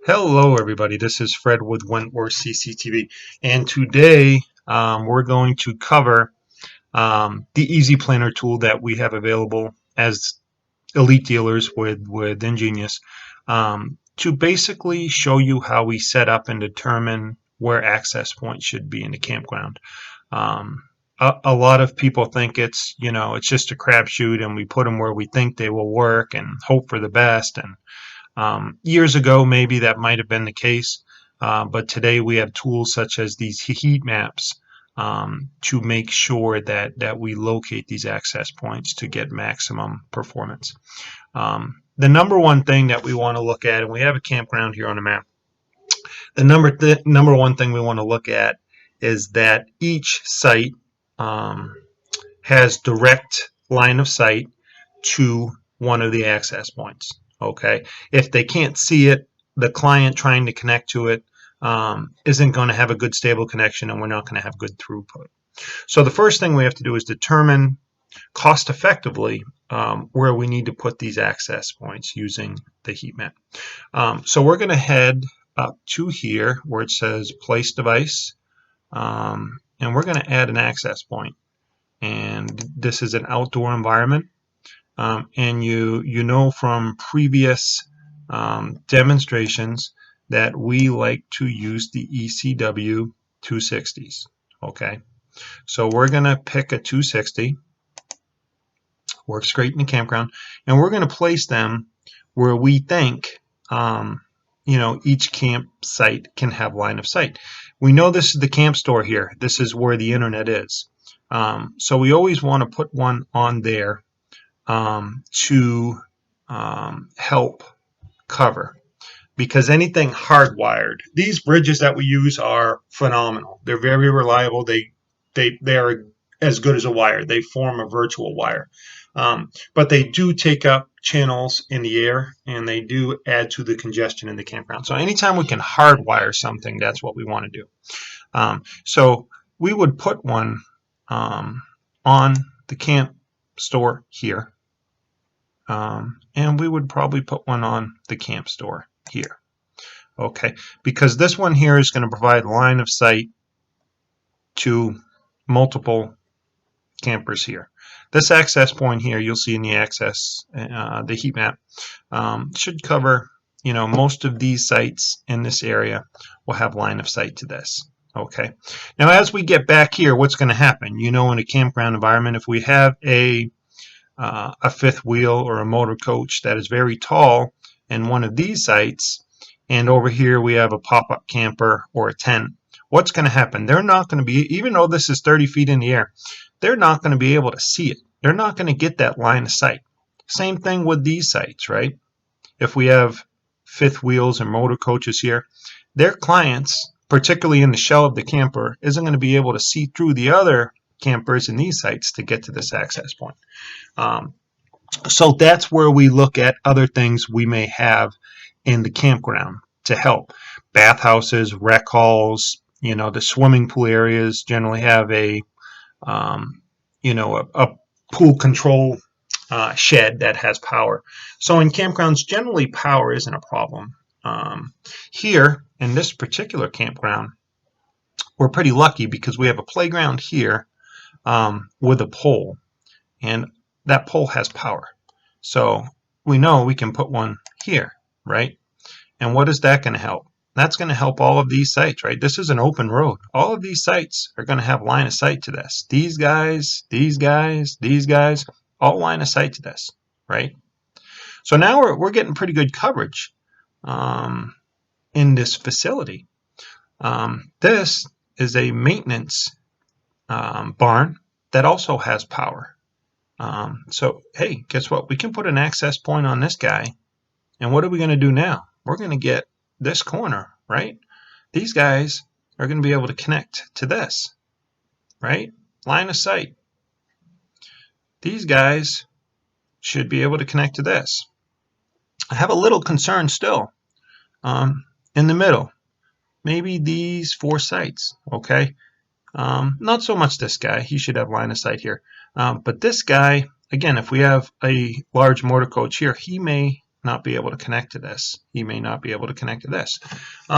Hello, everybody. This is Fred with Wentworth CCTV, and today we're going to cover the EZ Planner tool that we have available as elite dealers with Ingenious to basically show you how we set up and determine where access points should be in the campground. A lot of people think it's just a crapshoot, and we put them where we think they will work and hope for the best. And years ago, maybe that might have been the case, but today we have tools such as these heat maps to make sure that we locate these access points to get maximum performance. The number one thing that we want to look at, and we have a campground here on the map, the number one thing we want to look at is that each site has direct line of sight to one of the access points. Okay, if they can't see it, the client trying to connect to it isn't going to have a good stable connection, and we're not going to have good throughput. So the first thing we have to do is determine cost effectively where we need to put these access points using the heat map. So we're going to head up to here where it says place device, and we're going to add an access point. And this is an outdoor environment. And you know from previous demonstrations that we like to use the ECW 260s. Okay, so we're going to pick a 260, works great in the campground, and we're going to place them where we think each campsite can have line of sight. We know this is the camp store here. This is where the internet is. So we always want to put one on there to help cover, because anything hardwired, these bridges that we use are phenomenal. They're very reliable. They are as good as a wire. They form a virtual wire, but they do take up channels in the air, and they do add to the congestion in the campground. So anytime we can hardwire something, that's what we want to do. So we would put one on the camp store here, and we would probably put one on the camp store here. Okay, because this one here is going to provide line of sight to multiple campers here. This access point here, you'll see in the access, the heat map, should cover, most of these sites in this area will have line of sight to this. Okay, now as we get back here, what's going to happen? In a campground environment, if we have a fifth wheel or a motor coach that is very tall in one of these sites, and over here we have a pop-up camper or a tent, what's going to happen? They're not going to be, even though this is 30 feet in the air, they're not going to be able to see it. They're not going to get that line of sight. Same thing with these sites, right? If we have fifth wheels and motor coaches here, their clients, particularly in the shell of the camper, isn't going to be able to see through the other campers in these sites to get to this access point. So that's where we look at other things we may have in the campground to help. Bathhouses, rec halls, the swimming pool areas generally have a pool control shed that has power. So in campgrounds, generally power isn't a problem. Here in this particular campground, we're pretty lucky because we have a playground here with a pole, and that pole has power. So we know we can put one here, right? And what is that going to help? That's going to help all of these sites, right? This is an open road. All of these sites are going to have line of sight to this. These guys, these guys, these guys, all line of sight to this, right? So now we're getting pretty good coverage in this facility. This is a maintenance barn that also has power. So, hey, guess what? We can put an access point on this guy. And what are we going to do now? We're going to get this corner, right? These guys are going to be able to connect to this, right? Line of sight. These guys should be able to connect to this. I have a little concern still in the middle. Maybe these four sites, okay? Not so much this guy. He should have line of sight here. But this guy, again, if we have a large motor coach here, he may not be able to connect to this. He may not be able to connect to this.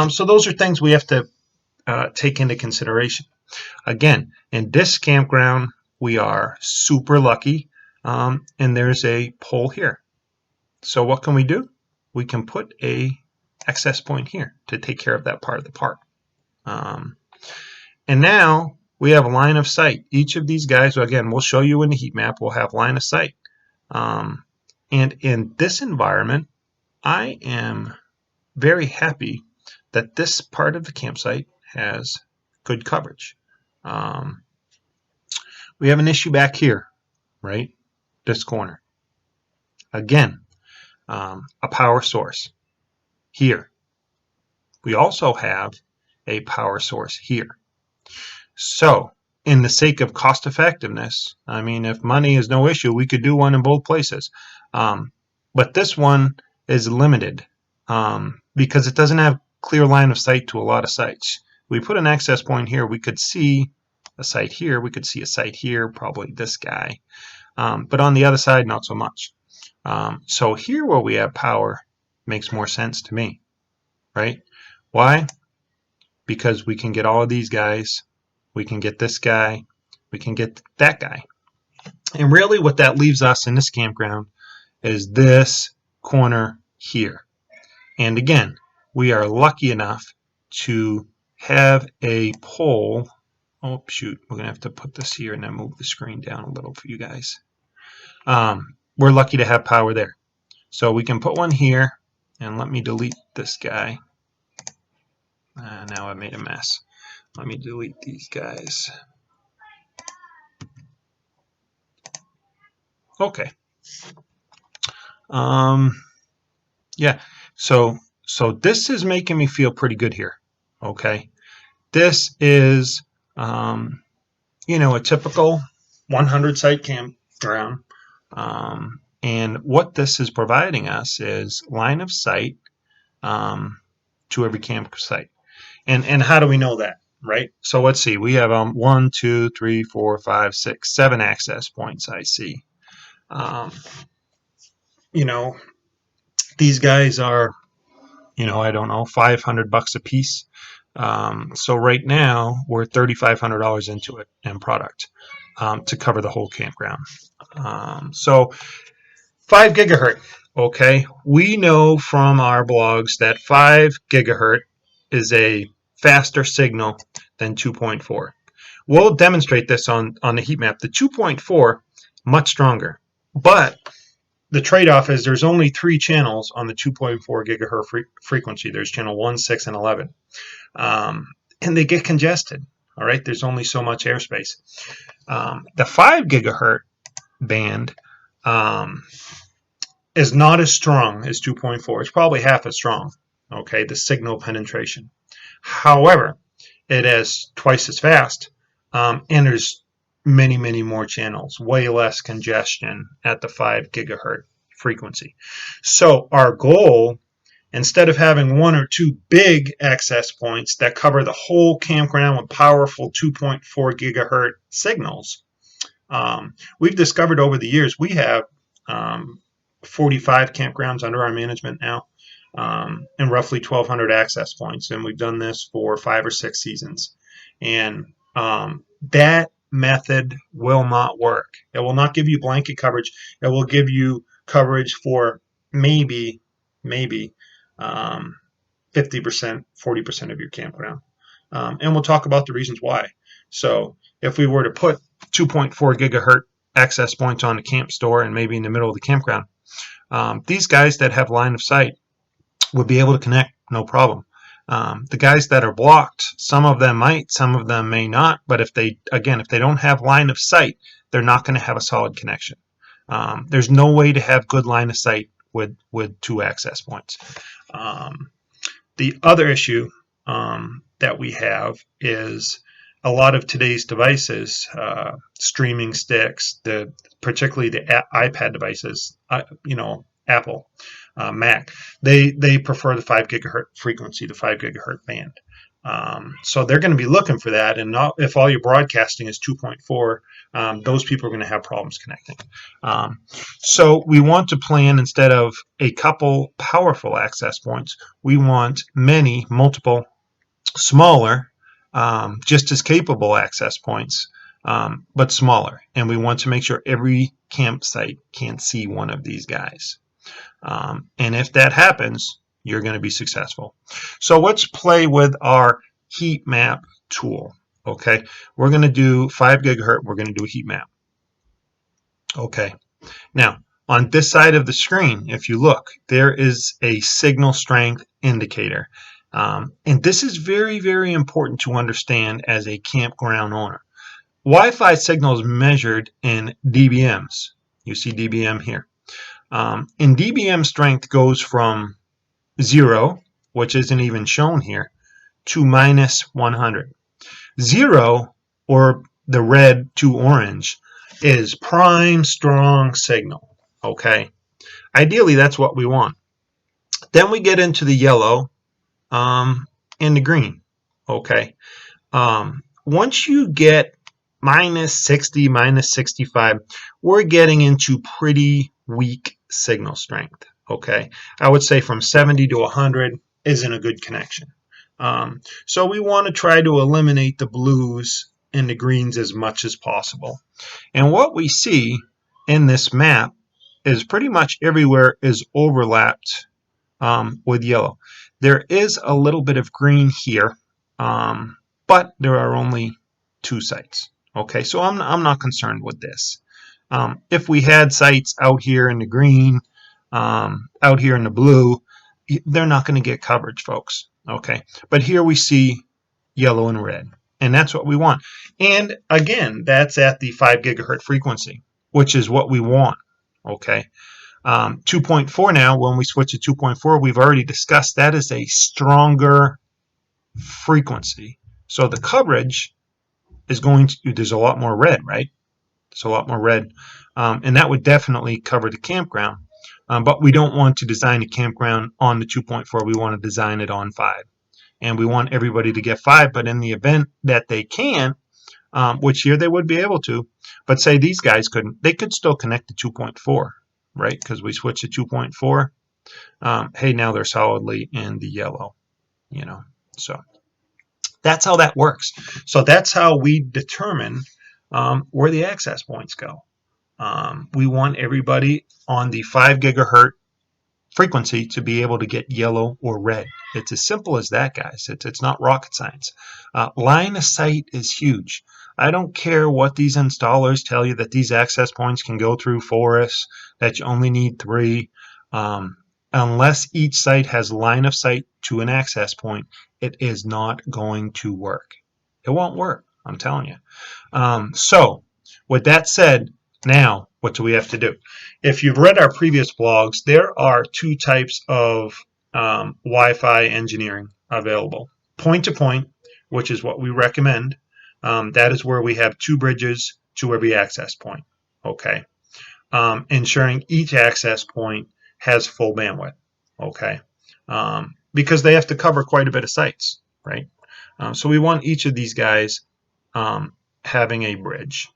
So those are things we have to take into consideration. Again, in this campground, we are super lucky, and there's a pole here. So what can we do? We can put a access point here to take care of that part of the park. And now we have a line of sight. Each of these guys, again, we'll show you in the heat map, will have line of sight. And in this environment, I am very happy that this part of the campsite has good coverage. We have an issue back here, right? This corner. Again, a power source here. We also have a power source here. So, in the sake of cost effectiveness, I mean, if money is no issue, we could do one in both places. But this one is limited because it doesn't have clear line of sight to a lot of sites. We put an access point here, we could see a site here, we could see a site here, probably this guy. But on the other side, not so much. So here where we have power makes more sense to me, right? Why? Because we can get all of these guys, we can get this guy, we can get that guy. And really what that leaves us in this campground is this corner here. And again, we are lucky enough to have a pole. Oh, shoot, we're going to have to put this here and then move the screen down a little for you guys. We're lucky to have power there. So we can put one here, and let me delete this guy. Now I made a mess. Let me delete these guys. Okay. Yeah, so this is making me feel pretty good here. Okay. This is, you know, a typical 100 site campground. And what this is providing us is line of sight to every campsite. And how do we know that, right? So let's see. We have 1, 2, 3, 4, 5, 6, 7 access points I see. You know, these guys are, you know, I don't know, $500 a piece. So right now we're $3,500 into it in product to cover the whole campground. So 5 gigahertz. Okay, we know from our blogs that 5 gigahertz is a faster signal than 2.4. We'll demonstrate this on the heat map. The 2.4 much stronger, but the trade-off is there's only 3 channels on the 2.4 gigahertz frequency. There's channel 1, 6, and 11. And they get congested. All right, there's only so much airspace. The 5 gigahertz band is not as strong as 2.4. It's probably half as strong. Okay, the signal penetration. However, it is twice as fast, and there's many, many more channels, way less congestion at the 5 gigahertz frequency. So our goal, instead of having 1 or 2 big access points that cover the whole campground with powerful 2.4 gigahertz signals, we've discovered over the years we have 45 campgrounds under our management now, and roughly 1,200 access points. And we've done this for 5 or 6 seasons. And that method will not work. It will not give you blanket coverage. It will give you coverage for maybe 50%, 40% of your campground. And we'll talk about the reasons why. So if we were to put 2.4 gigahertz access points on the camp store and maybe in the middle of the campground, these guys that have line of sight would be able to connect no problem. The guys that are blocked, some of them might, some of them may not, but if they don't have line of sight, they're not going to have a solid connection. There's no way to have good line of sight with 2 access points. The other issue that we have is a lot of today's devices, streaming sticks, particularly the iPad devices, Apple, Mac, they prefer the 5 gigahertz frequency, the 5 gigahertz band. So they're going to be looking for that, and if all your broadcasting is 2.4, those people are going to have problems connecting. So we want to plan, instead of a couple powerful access points, we want multiple smaller, just as capable access points, but smaller. And we want to make sure every campsite can see one of these guys. And if that happens, you're going to be successful. So let's play with our heat map tool. Okay, we're going to do 5 gigahertz. We're going to do a heat map. Okay, now on this side of the screen, if you look, there is a signal strength indicator. And this is very, very important to understand as a campground owner. Wi-Fi signal is measured in dBms. You see dBm here. And dBm strength goes from 0, which isn't even shown here, to minus 100. 0, or the red to orange, is prime strong signal. Okay, ideally that's what we want. Then we get into the yellow and the green. Okay, once you get minus 60, minus 65, we're getting into pretty weak signal strength. Okay, I would say from 70 to 100 isn't a good connection. So we want to try to eliminate the blues and the greens as much as possible. And what we see in this map is pretty much everywhere is overlapped with yellow. There is a little bit of green here, but there are only 2 sites. Okay, so I'm not concerned with this. If we had sites out here in the green, out here in the blue, they're not going to get coverage, folks. Okay, but here we see yellow and red, and that's what we want. And again, that's at the 5 gigahertz frequency, which is what we want. Okay, 2.4 now, when we switch to 2.4, we've already discussed that is a stronger frequency. So the coverage is going to, there's a lot more red, right? There's a lot more red, and that would definitely cover the campground. But we don't want to design a campground on the 2.4. We want to design it on 5. And we want everybody to get 5. But in the event that they can't, which here they would be able to, but say these guys couldn't, they could still connect to 2.4, right? Because we switched to 2.4. Hey, now they're solidly in the yellow, you know. So that's how that works. So that's how we determine where the access points go. We want everybody on the 5 gigahertz frequency to be able to get yellow or red. It's as simple as that, guys. It's not rocket science. Line of sight is huge. I don't care what these installers tell you, that these access points can go through forests, that you only need 3. Unless each site has line of sight to an access point, it is not going to work. It won't work, I'm telling you. So with that said, now, what do we have to do? If you've read our previous blogs, there are 2 types of Wi-Fi engineering available. Point-to-point, which is what we recommend. That is where we have 2 bridges to every access point. Okay, ensuring each access point has full bandwidth. Okay, because they have to cover quite a bit of sites, right? So we want each of these guys having a bridge.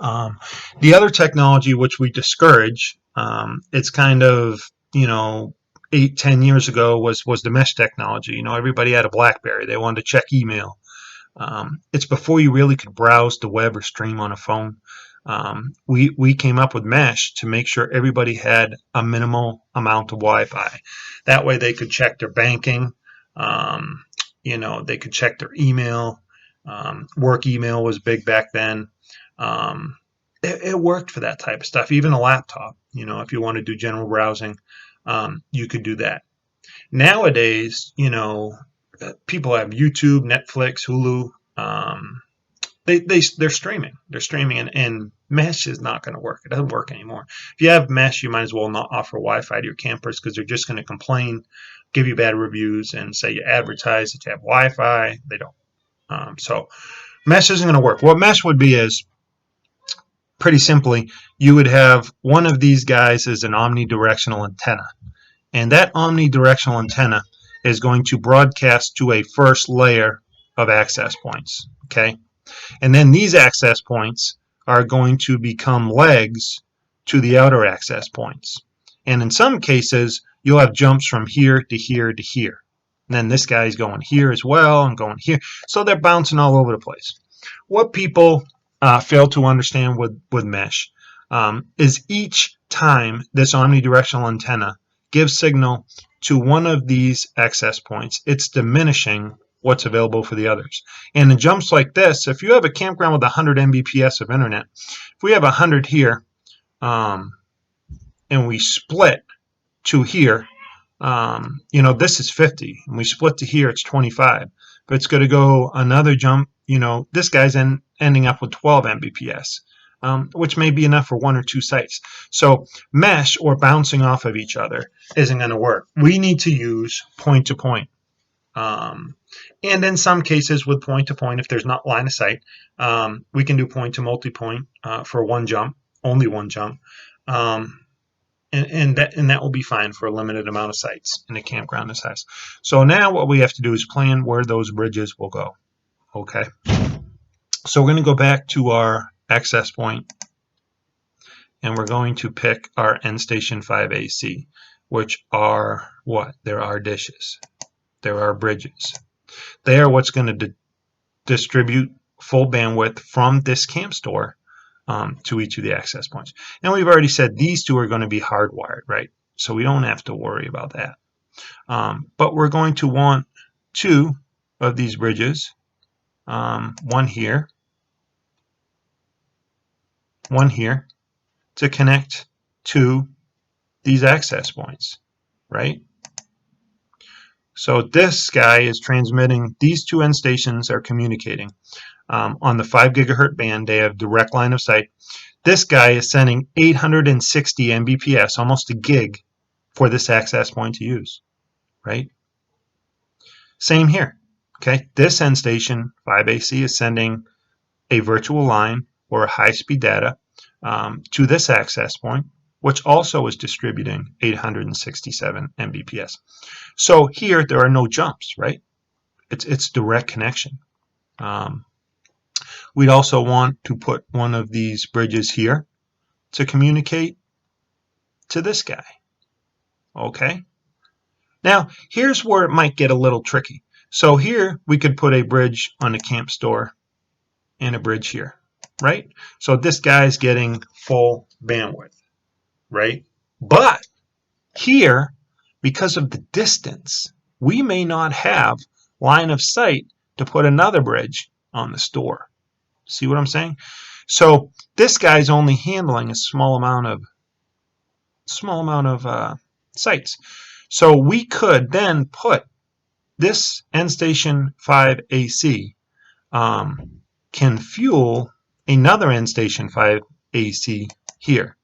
The other technology which we discourage, it's kind of, 8-10 years ago, was the mesh technology. Everybody had a BlackBerry. They wanted to check email. It's before you really could browse the web or stream on a phone. We came up with mesh to make sure everybody had a minimal amount of Wi-Fi. That way they could check their banking. They could check their email. Work email was big back then. It worked for that type of stuff. Even a laptop, if you want to do general browsing, you could do that. Nowadays, people have YouTube, Netflix, Hulu. They're streaming. They're streaming, and mesh is not going to work. It doesn't work anymore. If you have mesh, you might as well not offer Wi-Fi to your campers, because they're just going to complain, give you bad reviews, and say you advertise that you have Wi-Fi. They don't. So mesh isn't going to work. What mesh would be is, pretty simply, you would have one of these guys as an omnidirectional antenna. And that omnidirectional antenna is going to broadcast to a first layer of access points. Okay, and then these access points are going to become legs to the outer access points. And in some cases, you'll have jumps from here to here to here. And then this guy's going here as well and going here. So they're bouncing all over the place. What people fail to understand with mesh is each time this omnidirectional antenna gives signal to one of these access points, it's diminishing what's available for the others. And in jumps like this, if you have a campground with 100 Mbps of internet, if we have 100 here and we split to here, this is 50, and we split to here, it's 25. But it's going to go another jump, this guy's ending up with 12 Mbps, which may be enough for 1 or 2 sites. So mesh or bouncing off of each other isn't going to work. We need to use point-to-point. And in some cases with point-to-point, if there's not line of sight, we can do point-to-multipoint for one jump, only one jump. And that will be fine for a limited amount of sites in a campground this size. So now what we have to do is plan where those bridges will go. Okay. So we're going to go back to our access point, and we're going to pick our end station 5 AC, which are what? There are dishes. There are bridges. They are what's going to distribute full bandwidth from this camp store to each of the access points. And we've already said these two are going to be hardwired, right? So we don't have to worry about that. But we're going to want 2 of these bridges, one here, one here, to connect to these access points, right? So this guy is transmitting, these 2 end stations are communicating. On the 5 gigahertz band, they have direct line of sight. This guy is sending 860 Mbps, almost a gig, for this access point to use, right? Same here, okay? This end station, 5AC, is sending a virtual line or a high-speed data to this access point, which also is distributing 867 Mbps. So here, there are no jumps, right? It's direct connection. We'd also want to put one of these bridges here to communicate to this guy. Okay? Now, here's where it might get a little tricky. So here, we could put a bridge on the camp store and a bridge here, right? So this guy's getting full bandwidth, right? But here, because of the distance, we may not have line of sight to put another bridge on the store. See what I'm saying? So this guy's only handling a small amount of sites. So we could then put this end station 5 AC can fuel another end station 5 AC here.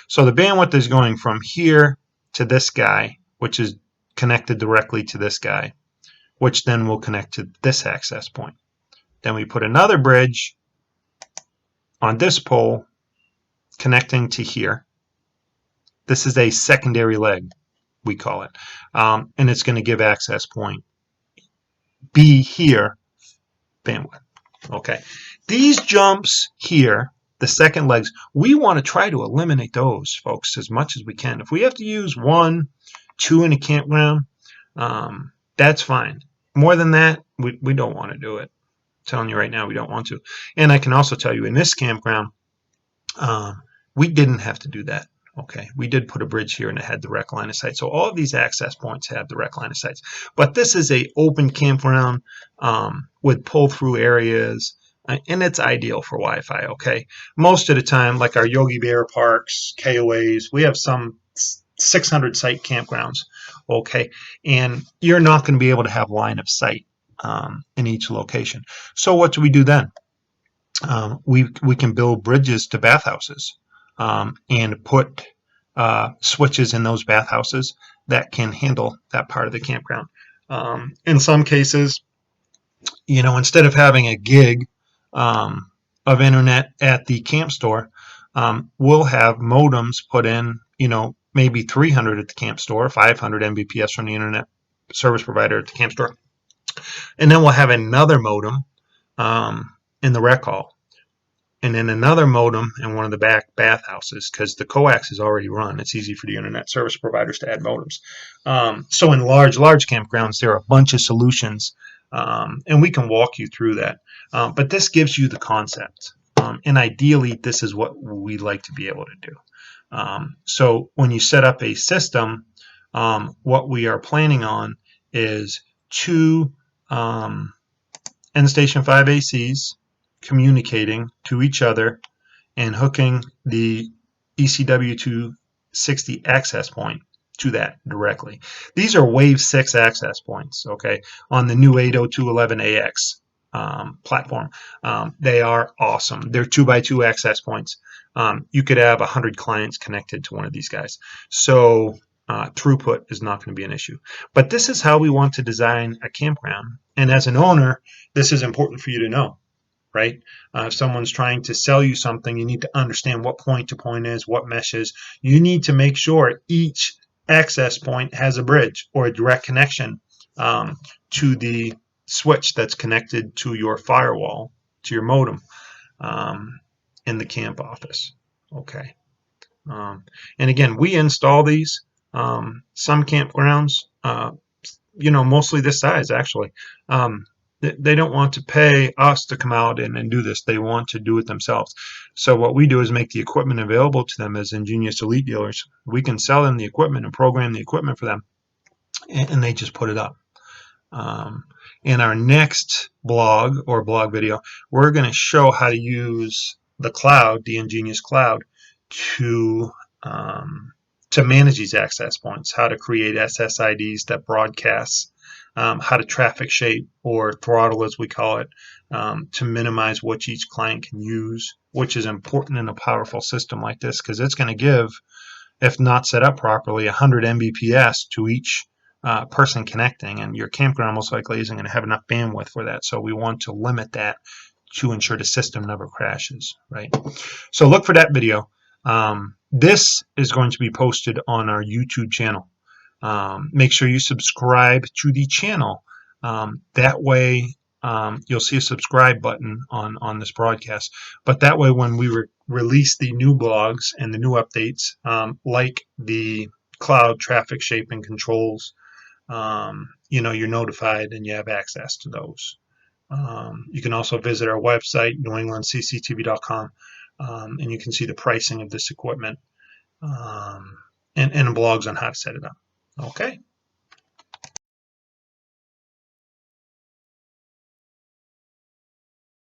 So the bandwidth is going from here to this guy, which is connected directly to this guy, which then will connect to this access point. Then we put another bridge on this pole connecting to here. This is a secondary leg, we call it. And it's going to give access point B here bandwidth. Okay. These jumps here, the second legs, we want to try to eliminate those, folks, as much as we can. If we have to use 1, 2 in a campground, that's fine. More than that, we don't want to do it. Telling you right now, we don't want to. And I can also tell you in this campground, we didn't have to do that. Okay, we did put a bridge here and it had direct line of sight. So all of these access points have direct line of sight. But this is a open campground with pull-through areas, and it's ideal for Wi-Fi. Okay, most of the time, like our Yogi Bear parks, KOAs, we have some 600 site campgrounds. Okay, and you're not going to be able to have line of sight in each location. So what do we do then? We can build bridges to bathhouses and put switches in those bathhouses that can handle that part of the campground. In some cases, instead of having a gig of internet at the camp store, we'll have modems put in, maybe 300 at the camp store, 500 Mbps from the internet service provider at the camp store. And then we'll have another modem in the rec hall, and then another modem in one of the back bathhouses, because the coax is already run. It's easy for the internet service providers to add modems. So in large campgrounds, there are a bunch of solutions, and we can walk you through that. But this gives you the concept. And ideally, this is what we like to be able to do. So when you set up a system, what we are planning on is two end station 5 ACs communicating to each other and hooking the ECW 260 access point to that directly. These are Wave 6 access points, okay, on the new 802.11ax platform. They are awesome. They're 2x2 access points. You could have 100 clients connected to one of these guys. So throughput is not going to be an issue. But this is how we want to design a campground. And as an owner, this is important for you to know, right? If someone's trying to sell you something, you need to understand what point-to-point is, what mesh is. You need to make sure each access point has a bridge or a direct connection to the switch that's connected to your firewall, to your modem in the camp office. Okay. And again, we install these. Some campgrounds, mostly this size actually, they don't want to pay us to come out and do this. They want to do it themselves. So what we do is make the equipment available to them as Ingenious Elite dealers. We can sell them the equipment and program the equipment for them, and they just put it up. In our next blog or blog video, we're going to show how to use the cloud, the Ingenious Cloud, to manage these access points, how to create SSIDs that broadcast, how to traffic shape or throttle, as we call it, to minimize what each client can use, which is important in a powerful system like this, because it's going to give, if not set up properly, 100 Mbps to each person connecting, and your campground most likely isn't going to have enough bandwidth for that. So we want to limit that to ensure the system never crashes, right? So look for that video. This is going to be posted on our YouTube channel. Make sure you subscribe to the channel. That way you'll see a subscribe button on this broadcast. But that way when we release the new blogs and the new updates, like the cloud traffic shaping controls, you're notified and you have access to those. You can also visit our website, newenglandcctv.com, and you can see the pricing of this equipment and blogs on how to set it up. Okay.